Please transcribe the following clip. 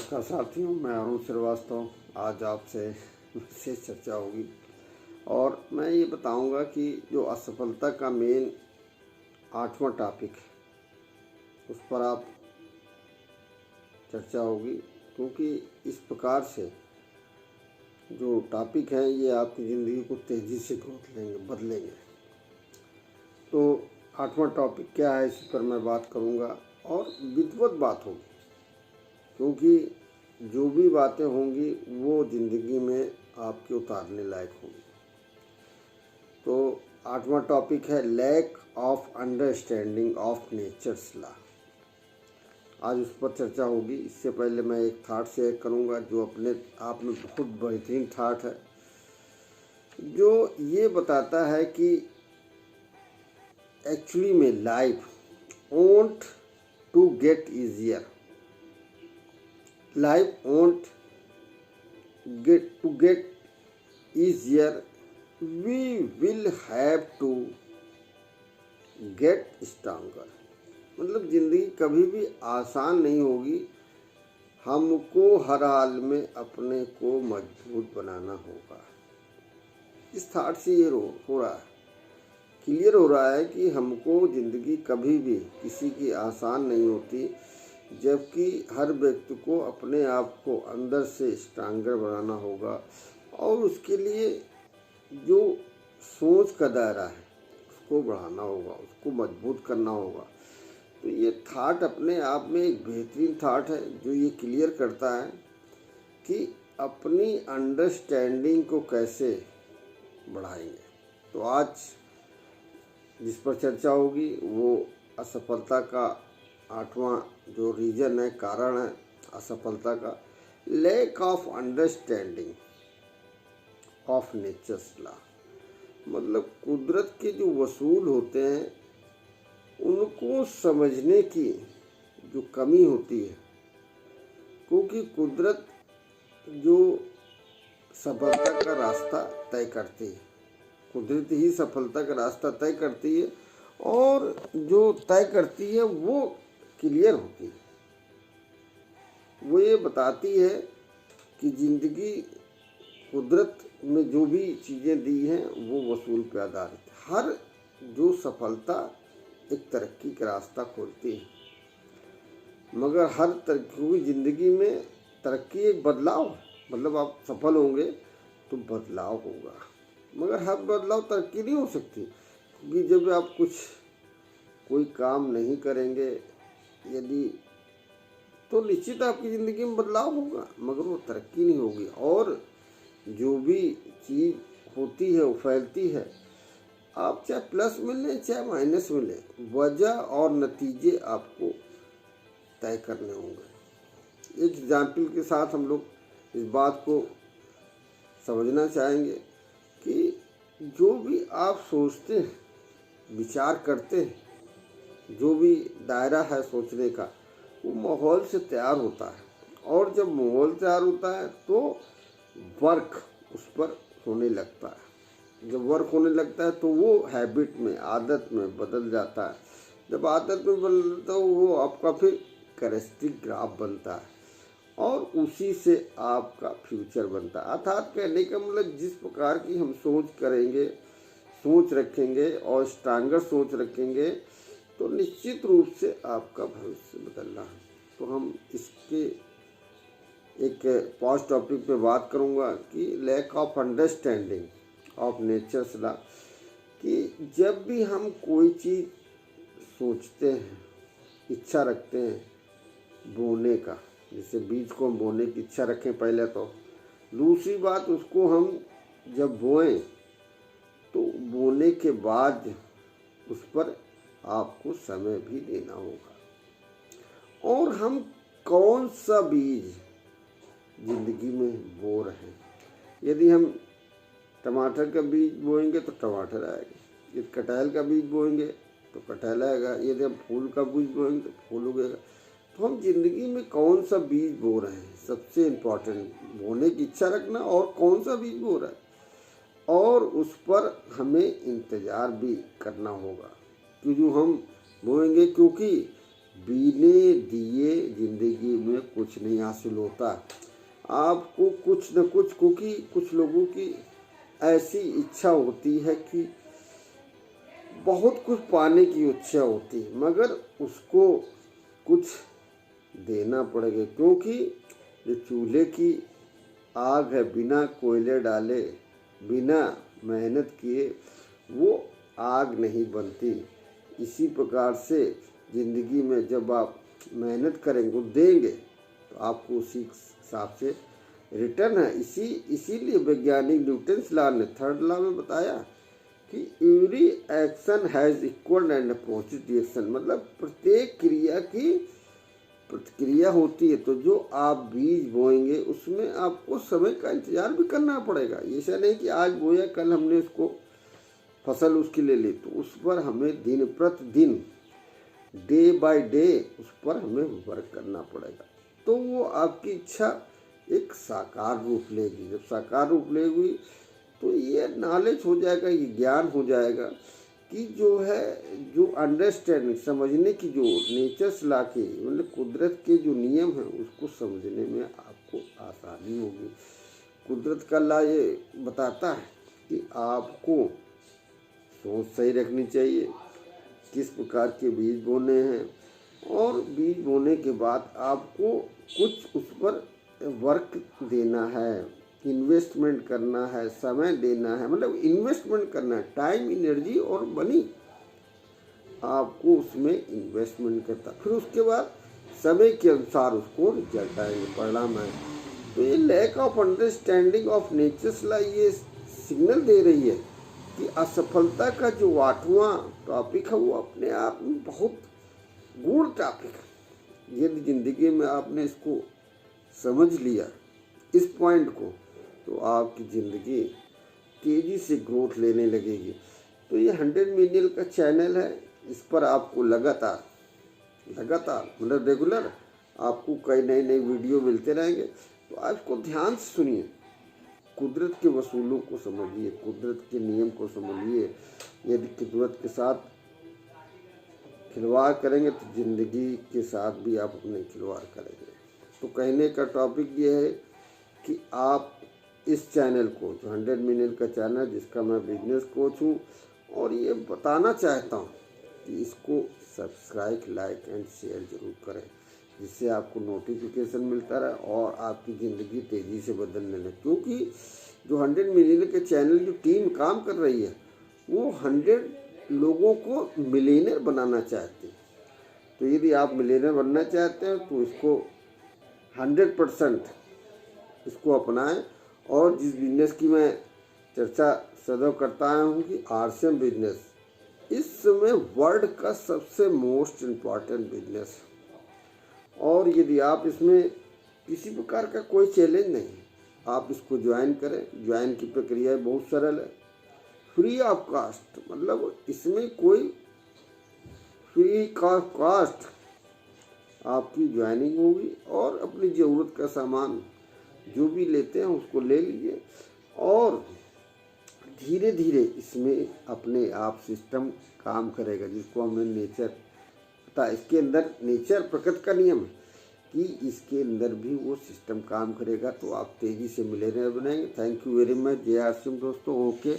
नमस्कार साथियों, मैं अरुण श्रीवास्तव। आज आपसे विशेष चर्चा होगी और मैं ये बताऊंगा कि जो असफलता का मेन 8वां टॉपिक है उस पर आप चर्चा होगी, क्योंकि इस प्रकार से जो टॉपिक है ये आपकी ज़िंदगी को तेज़ी से बदलेंगे। तो 8वां टॉपिक क्या है, इस पर मैं बात करूंगा और विधिवत बात होगी, क्योंकि जो भी बातें होंगी वो ज़िंदगी में आपके उतारने लायक होंगी। तो 8वां टॉपिक है lack of understanding of nature's law. आज उस पर चर्चा होगी। इससे पहले मैं एक थाट शेयर करूंगा जो अपने आप में बहुत बेहतरीन थाट है, जो ये बताता है कि एक्चुअली में life won't to get easier, life won't get easier, we will have to get stronger। मतलब ज़िंदगी कभी भी आसान नहीं होगी, हमको हर हाल में अपने को मजबूत बनाना होगा। इस थाट से ये हो रहा है, क्लियर हो रहा है कि हमको ज़िंदगी कभी भी किसी की आसान नहीं होती, जबकि हर व्यक्ति को अपने आप को अंदर से स्ट्रांगर बनाना होगा और उसके लिए जो सोच का दायरा है उसको बढ़ाना होगा, उसको मजबूत करना होगा। तो ये थाट अपने आप में एक बेहतरीन थाट है जो ये क्लियर करता है कि अपनी अंडरस्टैंडिंग को कैसे बढ़ाएंगे। तो आज जिस पर चर्चा होगी वो असफलता का 8वां जो रीजन है, कारण है असफलता का, lack of understanding of nature's law. मतलब कुदरत के जो वसूल होते हैं उनको समझने की जो कमी होती है, क्योंकि कुदरत जो सफलता का रास्ता तय करती है, कुदरत ही सफलता का रास्ता तय करती है और जो तय करती है वो क्लियर होती है। वो ये बताती है कि ज़िंदगी कुदरत में जो भी चीज़ें दी हैं वो वसूल पे आधारित है। हर जो सफलता एक तरक्की का रास्ता खोलती है, मगर हर तरक्की ज़िंदगी में तरक्की एक बदलाव है। मतलब आप सफल होंगे तो बदलाव होगा, मगर हर बदलाव तरक्की नहीं हो सकती, क्योंकि जब आप कोई काम नहीं करेंगे यदि तो निश्चित आपकी ज़िंदगी में बदलाव होगा, मगर वो तरक्की नहीं होगी। और जो भी चीज़ होती है वो फैलती है, आप चाहे प्लस मिले चाहे माइनस मिले, वजह और नतीजे आपको तय करने होंगे। एक एग्जाम्पल के साथ हम लोग इस बात को समझना चाहेंगे कि जो भी आप सोचते हैं, विचार करते हैं, जो भी दायरा है सोचने का वो माहौल से तैयार होता है, और जब माहौल तैयार होता है तो वर्क उस पर होने लगता है। जब वर्क होने लगता है तो वो हैबिट में, आदत में बदल जाता है। जब आदत में बदलता है वो आपका फिर कैरेक्टरिस्टिक ग्राफ बनता है और उसी से आपका फ्यूचर बनता है। अर्थात कहने का मतलब जिस प्रकार की हम सोच करेंगे, सोच रखेंगे और स्ट्रांगर सोच रखेंगे तो निश्चित रूप से आपका भविष्य बदलना है। तो हम इसके एक पास्ट टॉपिक पे बात करूँगा कि lack of understanding of nature's law, कि जब भी हम कोई चीज़ सोचते हैं, इच्छा रखते हैं बोने का, जैसे बीज को हम बोने की इच्छा रखें पहले, तो दूसरी बात उसको हम जब बोएं तो बोने के बाद उस पर आपको समय भी देना होगा। और हम कौन सा बीज जिंदगी में बो रहे हैं। यदि हम टमाटर का बीज बोएंगे तो टमाटर आएगा, यदि कटहल का बीज बोएंगे तो कटहल आएगा, यदि हम फूल का बीज बोएंगे तो फूल उगेगा। तो हम जिंदगी में कौन सा बीज बो रहे हैं, सबसे इम्पोर्टेंट बोने की इच्छा रखना और कौन सा बीज बो रहा है, और उस पर हमें इंतज़ार भी करना होगा कि जो हम बोएंगे, क्योंकि बिना दिए जिंदगी में कुछ नहीं हासिल होता। आपको कुछ न कुछ, क्योंकि कुछ लोगों की ऐसी इच्छा होती है कि बहुत कुछ पाने की इच्छा होती है, मगर उसको कुछ देना पड़ेगा, क्योंकि जो चूल्हे की आग है, बिना कोयले डाले, बिना मेहनत किए वो आग नहीं बनती। इसी प्रकार से ज़िंदगी में जब आप मेहनत करेंगे, देंगे, तो आपको उसी हिसाब से रिटर्न है। इसीलिए वैज्ञानिक न्यूटन्स लॉ ने थर्ड लॉ में बताया कि every action has equal and opposite reaction, मतलब प्रत्येक क्रिया की प्रतिक्रिया होती है। तो जो आप बीज बोएंगे उसमें आपको समय का इंतजार भी करना पड़ेगा। ऐसा नहीं कि आज बोया कल हमने उसको फसल उसकी ले ली, तो उस पर हमें दिन प्रतिदिन, डे बाय डे उस पर हमें वर्क करना पड़ेगा। तो वो आपकी इच्छा एक साकार रूप लेगी। जब साकार रूप लेगी तो ये नॉलेज हो जाएगा, ये ज्ञान हो जाएगा कि जो है, जो अंडरस्टैंडिंग, समझने की, जो नेचर्स लॉ के, मतलब कुदरत के जो नियम हैं, उसको समझने में आपको आसानी होगी। कुदरत का लॉ ये बताता है कि आपको सोच सही रखनी चाहिए, किस प्रकार के बीज बोने हैं, और बीज बोने के बाद आपको कुछ उस पर वर्क देना है, इन्वेस्टमेंट करना है, समय देना है, मतलब इन्वेस्टमेंट करना है, टाइम, एनर्जी और मनी आपको उसमें इन्वेस्टमेंट करता। फिर उसके बाद समय के अनुसार उसको रिजल्ट आएंगे, परिणाम आए। तो ये lack of understanding of nature's law ये सिग्नल दे रही है कि असफलता का जो 8वां टॉपिक है वो अपने आप में बहुत गूढ़ टॉपिक है। यदि जिंदगी में आपने इसको समझ लिया, इस पॉइंट को, तो आपकी ज़िंदगी तेज़ी से ग्रोथ लेने लगेगी। तो ये 100 मिलियन का चैनल है, इस पर आपको लगातार मतलब रेगुलर आपको कई नई नई वीडियो मिलते रहेंगे। तो आज को ध्यान से सुनिए, कुदरत के वसूलों को समझिए, कुदरत के नियम को समझिए। यदि कुदरत के साथ खिलवाड़ करेंगे तो ज़िंदगी के साथ भी आप अपने खिलवाड़ करेंगे। तो कहने का टॉपिक ये है कि आप इस चैनल को, जो 100 मिलियन का चैनल, जिसका मैं बिजनेस कोच हूँ, और ये बताना चाहता हूँ कि इसको सब्सक्राइब, लाइक एंड शेयर ज़रूर करें, जिससे आपको नोटिफिकेशन मिलता रहे और आपकी ज़िंदगी तेज़ी से बदलने लगे। क्योंकि जो 100 मिलियन के चैनल जो टीम काम कर रही है, वो 100 लोगों को मिलियनर बनाना चाहते हैं। तो यदि आप मिलियनर बनना चाहते हैं तो इसको 100% इसको अपनाएं। और जिस बिजनेस की मैं चर्चा सदैव करता आया हूँ कि RCM बिजनेस इस समय वर्ल्ड का सबसे मोस्ट इम्पॉर्टेंट बिजनेस है। और यदि आप इसमें किसी प्रकार का कोई चैलेंज नहीं, आप इसको ज्वाइन करें। ज्वाइन की प्रक्रिया बहुत सरल है, फ्री ऑफ कास्ट, मतलब इसमें कोई फ्री का कास्ट आपकी ज्वाइनिंग होगी, और अपनी ज़रूरत का सामान जो भी लेते हैं उसको ले लीजिए, और धीरे धीरे इसमें अपने आप सिस्टम काम करेगा, जिसको हमें नेचर पता है। इसके अंदर नेचर, प्रकृति का नियम है कि इसके अंदर भी वो सिस्टम काम करेगा। तो आप तेज़ी से मिलियनेयर बनेंगे। Thank you very much. जय RCM दोस्तों। ओके।